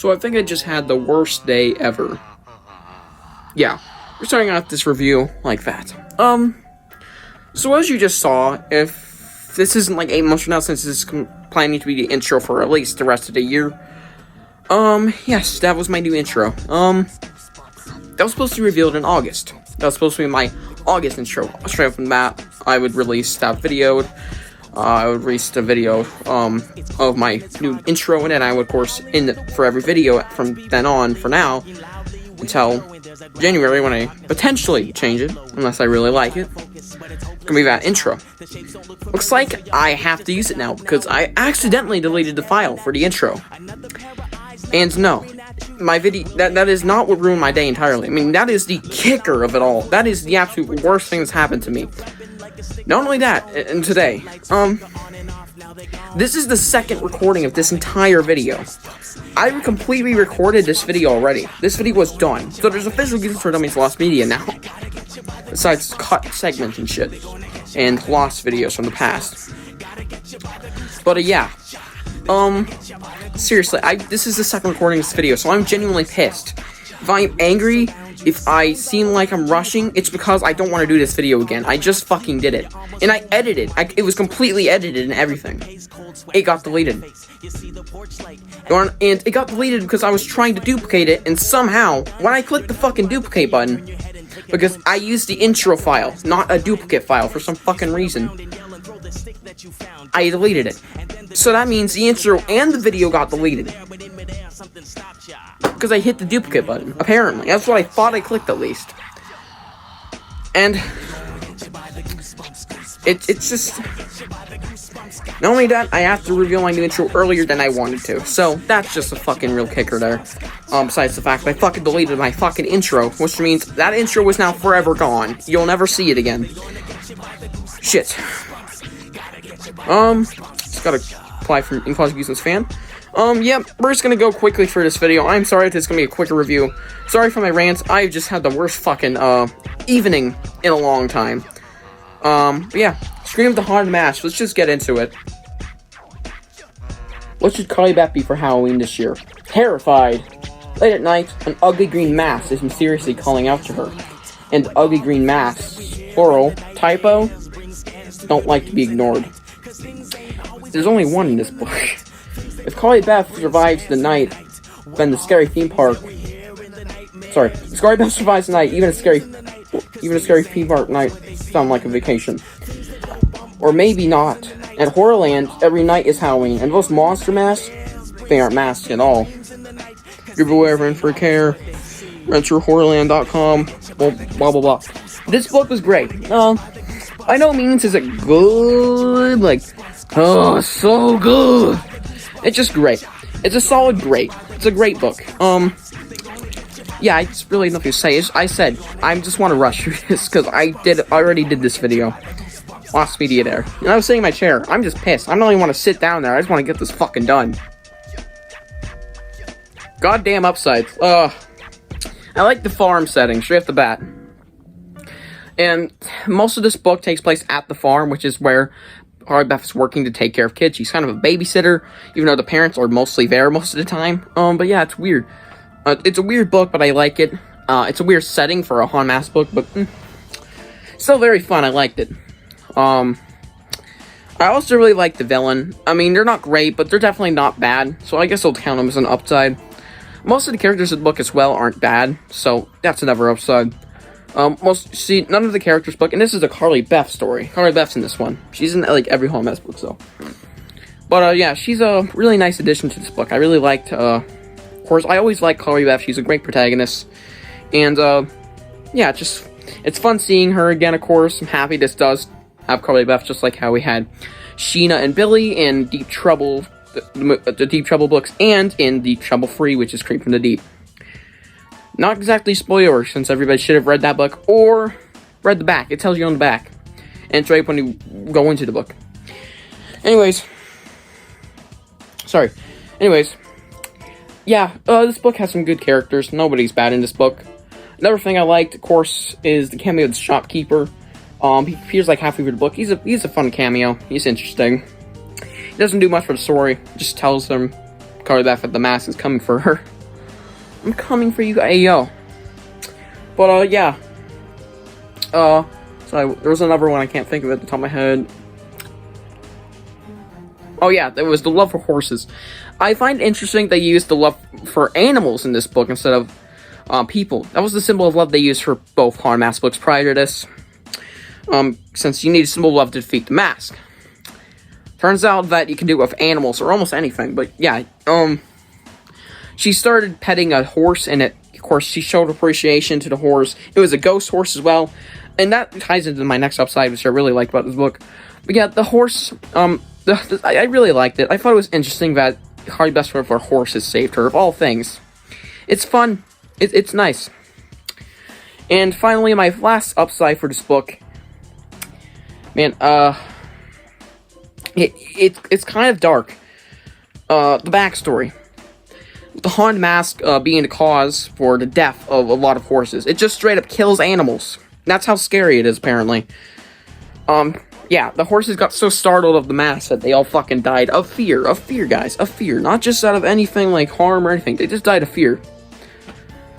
So I think I just had the worst day ever. Yeah, we're starting out this review like that. So as you just saw, if this isn't like 8 months from now, since this is planning to be the intro for at least the rest of the year, yes, that was my new intro. That was supposed to be revealed in August. That was supposed to be my August intro. Straight up from that, I would release that video. I would release the video, of my new intro, and then I would, of course, for every video from then on, for now, until January, when I potentially change it, unless I really like it. It's gonna be that intro. Looks like I have to use it now, because I accidentally deleted the file for the intro. And no, my video, that is not what ruined my day entirely. I mean, that is the kicker of it all. That is the absolute worst thing that's happened to me. Not only that, and today, this is the second recording of this entire video. I completely recorded this video already. This video was done. So there's official Games for Dummies lost media now. Besides cut segments and shit. And lost videos from the past. But yeah. Seriously, this is the second recording of this video, so I'm genuinely pissed. If I'm angry, if I seem like I'm rushing, it's because I don't want to do this video again. I just fucking did it. And I edited. It was completely edited and everything. It got deleted. And it got deleted because I was trying to duplicate it, and somehow, when I clicked the fucking duplicate button, because I used the intro file, not a duplicate file for some fucking reason, I deleted it. So that means the intro and the video got deleted. Because I hit the duplicate button, apparently. That's what I thought I clicked at least. And it's just, not only that, I have to reveal my new intro earlier than I wanted to. So that's just a fucking real kicker there. Besides the fact that I fucking deleted my fucking intro, which means that intro is now forever gone. You'll never see it again. Shit. Just gotta apply for Goosebumps fan. Yep, we're just gonna go quickly for this video. I'm sorry if this is gonna be a quicker review. Sorry for my rants. I've just had the worst fucking, evening in a long time. But yeah, Scream of the Haunted Mask. Let's just get into it. What should Carly Beth be for Halloween this year? Terrified. Late at night, an ugly green mask is mysteriously calling out to her. And ugly green masks, plural, typo, don't like to be ignored. There's only one in this book. If Carly Beth survives the night, then the scary theme park... Sorry. If Carly Beth survives the night, even a scary theme park night sound like a vacation. Or maybe not. At Horrorland, every night is Halloween, and those monster masks, they aren't masks at all. Give away everyone for care. RentYourHorrorland.com. Blah, blah, blah. This book was great. By no means is it good, like, oh, so good. It's just great. It's a solid great. It's a great book. Yeah, I just really nothing to say. I just want to rush through this, because I already did this video. Lost media there. And I was sitting in my chair. I'm just pissed. I don't even want to sit down there. I just want to get this fucking done. Goddamn upsides. I like the farm setting, straight off the bat. And most of this book takes place at the farm, which is where Carly Beth is working to take care of kids. She's kind of a babysitter, even though the parents are mostly there most of the time. But yeah, it's weird. It's a weird book, but I like it. It's a weird setting for a haunted mask book, but still very fun. I liked it. I also really like the villain. I mean, they're not great, but they're definitely not bad, so I guess I'll count them as an upside. Most of the characters in the book as well aren't bad, so that's another upside. None of the characters book, and this is a Carly Beth story. Carly Beth's in this one. She's in, like, every haunted mask book, so. But, yeah, she's a really nice addition to this book. I really liked, of course, I always like Carly Beth. She's a great protagonist. And, yeah, it's fun seeing her again, of course. I'm happy this does have Carly Beth, just like how we had Sheena and Billy in Deep Trouble, the Deep Trouble books, and in Deep Trouble Free, which is Creep from the Deep. Not exactly spoiler, since everybody should have read that book, or read the back. It tells you on the back. And it's right when you go into the book. Anyways. Yeah, this book has some good characters. Nobody's bad in this book. Another thing I liked, of course, is the cameo of the shopkeeper. He appears like halfway through the book. He's a fun cameo. He's interesting. He doesn't do much for the story. Just tells them Carly Beth that the mask is coming for her. I'm coming for you, ayo. But, yeah. So there was another one I can't think of at the top of my head. Oh yeah, there was the love for horses. I find it interesting they used the love for animals in this book instead of people. That was the symbol of love they used for both horror mask books prior to this. Since you need a symbol of love to defeat the mask. Turns out that you can do it with animals or almost anything. But yeah, she started petting a horse, and of course, she showed appreciation to the horse. It was a ghost horse as well. And that ties into my next upside, which I really liked about this book. But yeah, the horse, I really liked it. I thought it was interesting that Hardy Best for a horse has saved her, of all things. It's fun. It's nice. And finally, my last upside for this book. Man, it's kind of dark. The backstory. The haunted mask being the cause for the death of a lot of horses. It just straight up kills animals. That's how scary it is, apparently. Yeah, the horses got so startled of the mask that they all fucking died of fear, guys, of fear. Not just out of anything like harm or anything, they just died of fear.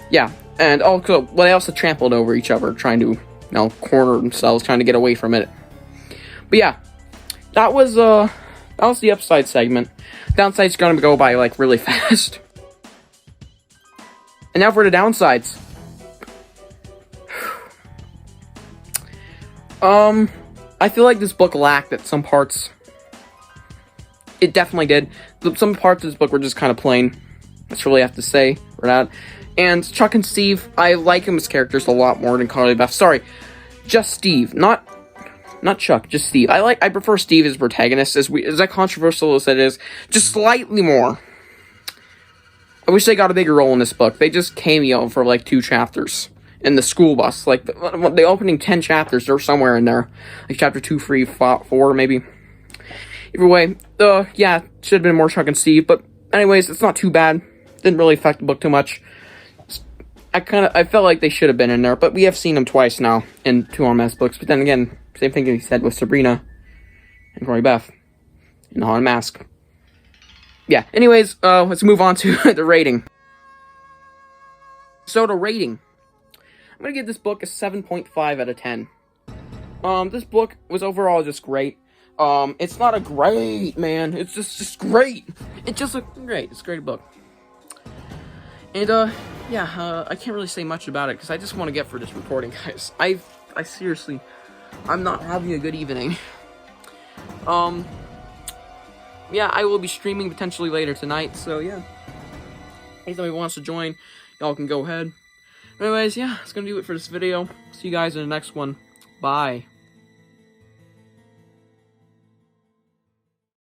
Yeah, and also, well, they also trampled over each other, trying to, corner themselves, trying to get away from it. But yeah, that was the upside segment. Downside's gonna go by, like, really fast. And now for the downsides. I feel like this book lacked at some parts. It definitely did. Some parts of this book were just kind of plain. That's really have to say for that. And Chuck and Steve, I like them as characters a lot more than Carly Beth. Sorry, just Steve, not Chuck, just Steve. I prefer Steve as protagonist, as that controversial as it is, just slightly more. I wish they got a bigger role in this book. They just cameo for like 2 chapters. In the school bus, like the opening 10 chapters, they're somewhere in there, like chapter 2, 3, 4, maybe. Either way, yeah, should have been more Chuck and Steve, but anyways, it's not too bad. Didn't really affect the book too much. I felt like they should have been in there, but we have seen them twice now in 2 Mask books. But then again, same thing he said with Sabrina and Rory Beth in the Haunted Mask. Yeah. Anyways, let's move on to the rating. So the rating. I'm going to give this book a 7.5 out of 10. This book was overall just great. It's not a great, man. It's just great. It's just great. It's a great book. And, yeah, I can't really say much about it, because I just want to get for this recording, guys. I seriously, I'm not having a good evening. Yeah, I will be streaming potentially later tonight, so yeah. If anybody wants to join, y'all can go ahead. Anyways, yeah, that's gonna do it for this video. See you guys in the next one. Bye.